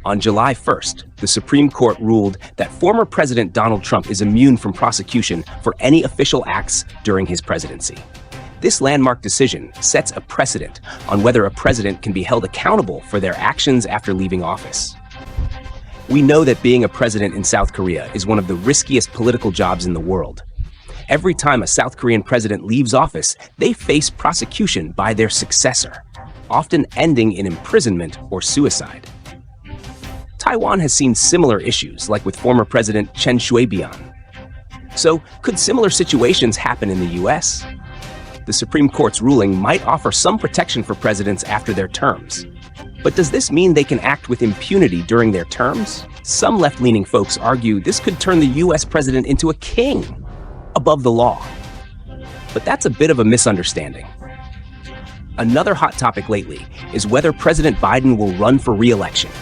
On July 1st, the Supreme Court ruled that former President Donald Trump is immune from prosecution for any official acts during his presidency. This landmark decision sets a precedent on whether a president can be held accountable for their actions after leaving office. We know that being a president in South Korea is one of the riskiest political jobs in the world. Every time a South Korean president leaves office, they face prosecution by their successor, often ending in imprisonment or suicide. Taiwan has seen similar issues, like with former President Chen Shui-bian. So, could similar situations happen in the U.S.? The Supreme Court's ruling might offer some protection for presidents after their terms. But does this mean they can act with impunity during their terms? Some left-leaning folks argue this could turn the U.S. president into a king, above the law. But that's a bit of a misunderstanding. Another hot topic lately is whether President Biden will run for re-election.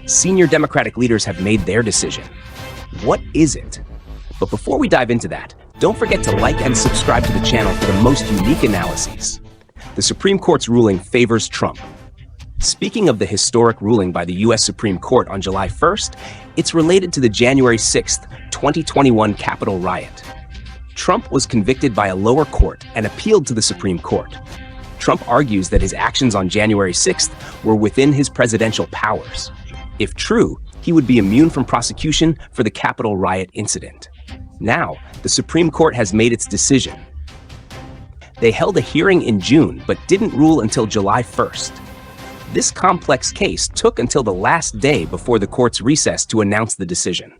Senior Democratic leaders have made their decision. What is it? But before we dive into that, don't forget to like and subscribe to the channel for the most unique analyses. The Supreme Court's ruling favors Trump. Speaking of the historic ruling by the U.S. Supreme Court on July 1st, it's related to the January 6th, 2021 Capitol riot. Trump was convicted by a lower court and appealed to the Supreme Court. Trump argues that his actions on January 6th were within his presidential powers. If true, he would be immune from prosecution for the Capitol riot incident. Now, the Supreme Court has made its decision. They held a hearing in June, but didn't rule until July 1st. This complex case took until the last day before the court's recess to announce the decision.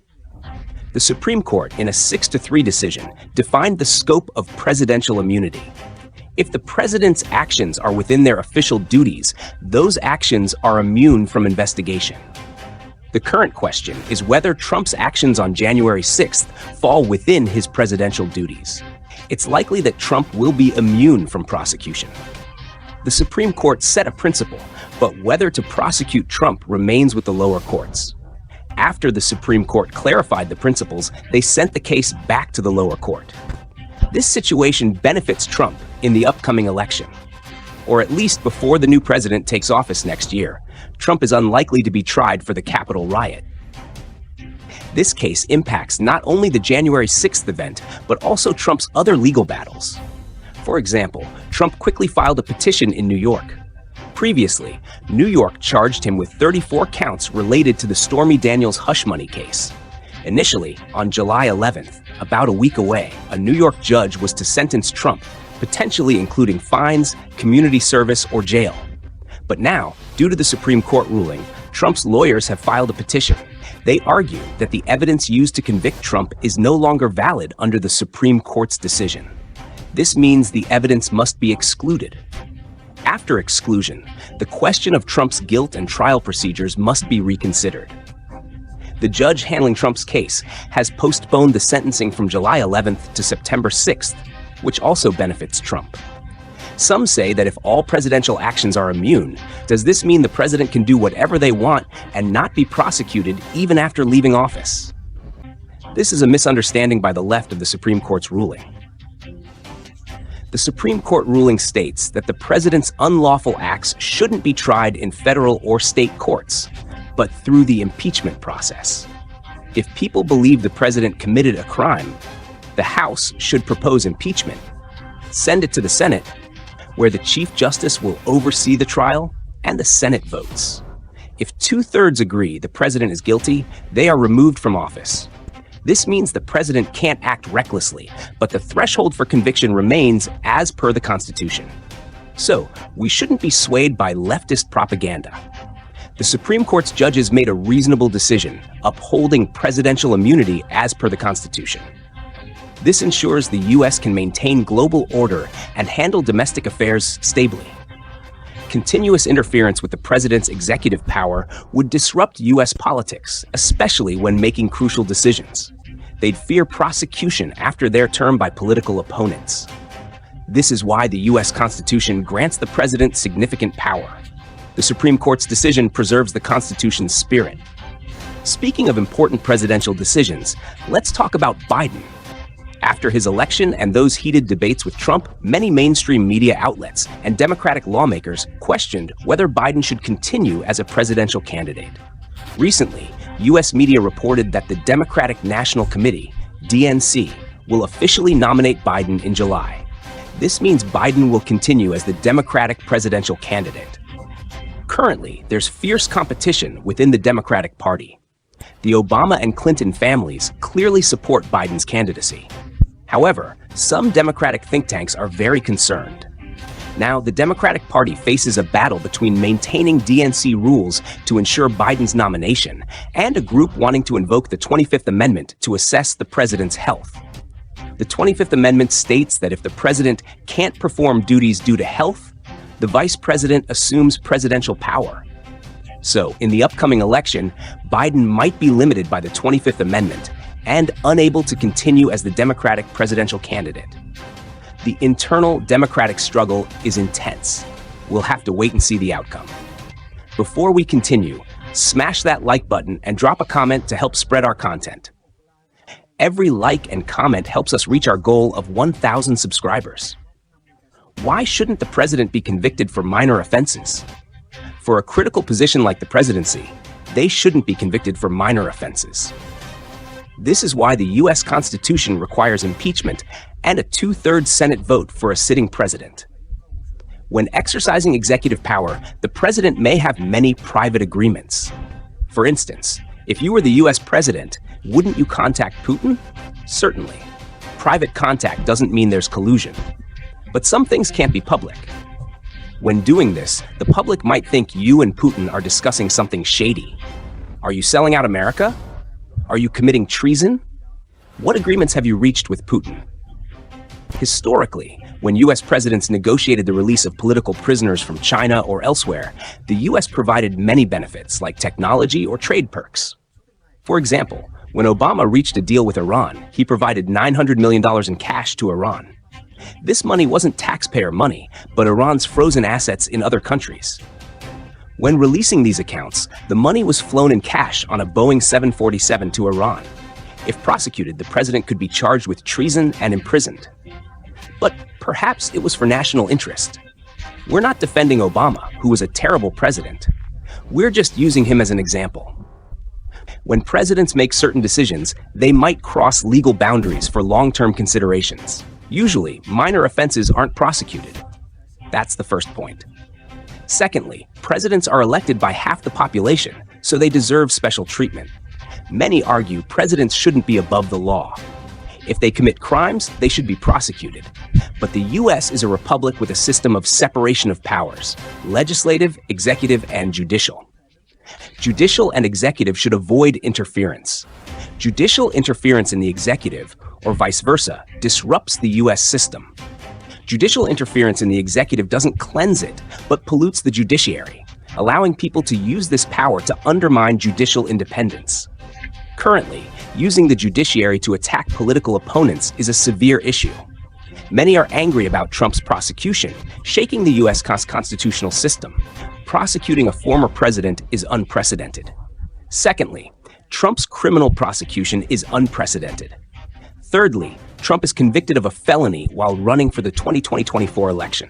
The Supreme Court, in a 6-3 decision, defined the scope of presidential immunity. If the president's actions are within their official duties, those actions are immune from investigation. The current question is whether Trump's actions on January 6th fall within his presidential duties. It's likely that Trump will be immune from prosecution. The Supreme Court set a principle, but whether to prosecute Trump remains with the lower courts. After the Supreme Court clarified the principles, they sent the case back to the lower court. This situation benefits Trump in the upcoming election. Or at least before the new president takes office next year, Trump is unlikely to be tried for the Capitol riot. This case impacts not only the January 6th event, but also Trump's other legal battles. For example, Trump quickly filed a petition in New York. Previously, New York charged him with 34 counts related to the Stormy Daniels hush money case. Initially, on July 11th, about a week away, a New York judge was to sentence Trump, potentially including fines, community service, or jail. But now, due to the Supreme Court ruling, Trump's lawyers have filed a petition. They argue that the evidence used to convict Trump is no longer valid under the Supreme Court's decision. This means the evidence must be excluded. After exclusion, the question of Trump's guilt and trial procedures must be reconsidered. The judge handling Trump's case has postponed the sentencing from July 11th to September 6th, which also benefits Trump. Some say that if all presidential actions are immune, does this mean the president can do whatever they want and not be prosecuted even after leaving office? This is a misunderstanding by the left of the Supreme Court's ruling. The Supreme Court ruling states that the president's unlawful acts shouldn't be tried in federal or state courts, but through the impeachment process. If people believe the president committed a crime, the House should propose impeachment, send it to the Senate, where the Chief Justice will oversee the trial, and the Senate votes. If 2/3 agree the president is guilty, they are removed from office. This means the president can't act recklessly, but the threshold for conviction remains as per the Constitution. So, we shouldn't be swayed by leftist propaganda. The Supreme Court's judges made a reasonable decision, upholding presidential immunity as per the Constitution. This ensures the U.S. can maintain global order and handle domestic affairs stably. Continuous interference with the president's executive power would disrupt U.S. politics, especially when making crucial decisions. They'd fear prosecution after their term by political opponents. This is why the U.S. Constitution grants the president significant power. The Supreme Court's decision preserves the Constitution's spirit. Speaking of important presidential decisions, let's talk about Biden. After his election and those heated debates with Trump, many mainstream media outlets and Democratic lawmakers questioned whether Biden should continue as a presidential candidate. Recently, U.S. media reported that the Democratic National Committee, DNC, will officially nominate Biden in July. This means Biden will continue as the Democratic presidential candidate. Currently, there's fierce competition within the Democratic Party. The Obama and Clinton families clearly support Biden's candidacy. However, some Democratic think tanks are very concerned. Now, the Democratic Party faces a battle between maintaining DNC rules to ensure Biden's nomination and a group wanting to invoke the 25th Amendment to assess the president's health. The 25th Amendment states that if the president can't perform duties due to health, the vice president assumes presidential power. So, in the upcoming election, Biden might be limited by the 25th Amendment and unable to continue as the Democratic presidential candidate. The internal Democratic struggle is intense. We'll have to wait and see the outcome. Before we continue, smash that like button and drop a comment to help spread our content. Every like and comment helps us reach our goal of 1,000 subscribers. Why shouldn't the president be convicted for minor offenses? For a critical position like the presidency, they shouldn't be convicted for minor offenses. This is why the U.S. Constitution requires impeachment and a 2/3 Senate vote for a sitting president. When exercising executive power, the president may have many private agreements. For instance, if you were the U.S. president, wouldn't you contact Putin? Certainly. Private contact doesn't mean there's collusion. But some things can't be public. When doing this, the public might think you and Putin are discussing something shady. Are you selling out America? Are you committing treason? What agreements have you reached with Putin? Historically, when U.S. presidents negotiated the release of political prisoners from China or elsewhere, the U.S. provided many benefits like technology or trade perks. For example, when Obama reached a deal with Iran, he provided $900 million in cash to Iran. This money wasn't taxpayer money, but Iran's frozen assets in other countries. When releasing these accounts, the money was flown in cash on a Boeing 747 to Iran. If prosecuted, the president could be charged with treason and imprisoned. But perhaps it was for national interest. We're not defending Obama, who was a terrible president. We're just using him as an example. When presidents make certain decisions, they might cross legal boundaries for long-term considerations. Usually, minor offenses aren't prosecuted. That's the first point. Secondly, presidents are elected by half the population, so they deserve special treatment. Many argue presidents shouldn't be above the law. If they commit crimes, they should be prosecuted. But the U.S. is a republic with a system of separation of powers: legislative, executive, and judicial. Judicial and executive should avoid interference. Judicial interference in the executive, or vice versa, disrupts the U.S. system. Judicial interference in the executive doesn't cleanse it, but pollutes the judiciary, allowing people to use this power to undermine judicial independence. Currently, using the judiciary to attack political opponents is a severe issue. Many are angry about Trump's prosecution, shaking the U.S. constitutional system. Prosecuting a former president is unprecedented. Secondly, Trump's criminal prosecution is unprecedented. Thirdly, Trump is convicted of a felony while running for the 2024 election.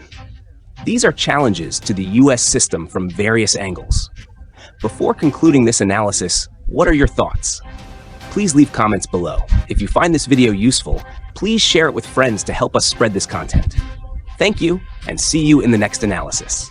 These are challenges to the U.S. system from various angles. Before concluding this analysis, what are your thoughts? Please leave comments below. If you find this video useful, please share it with friends to help us spread this content. Thank you, and see you in the next analysis.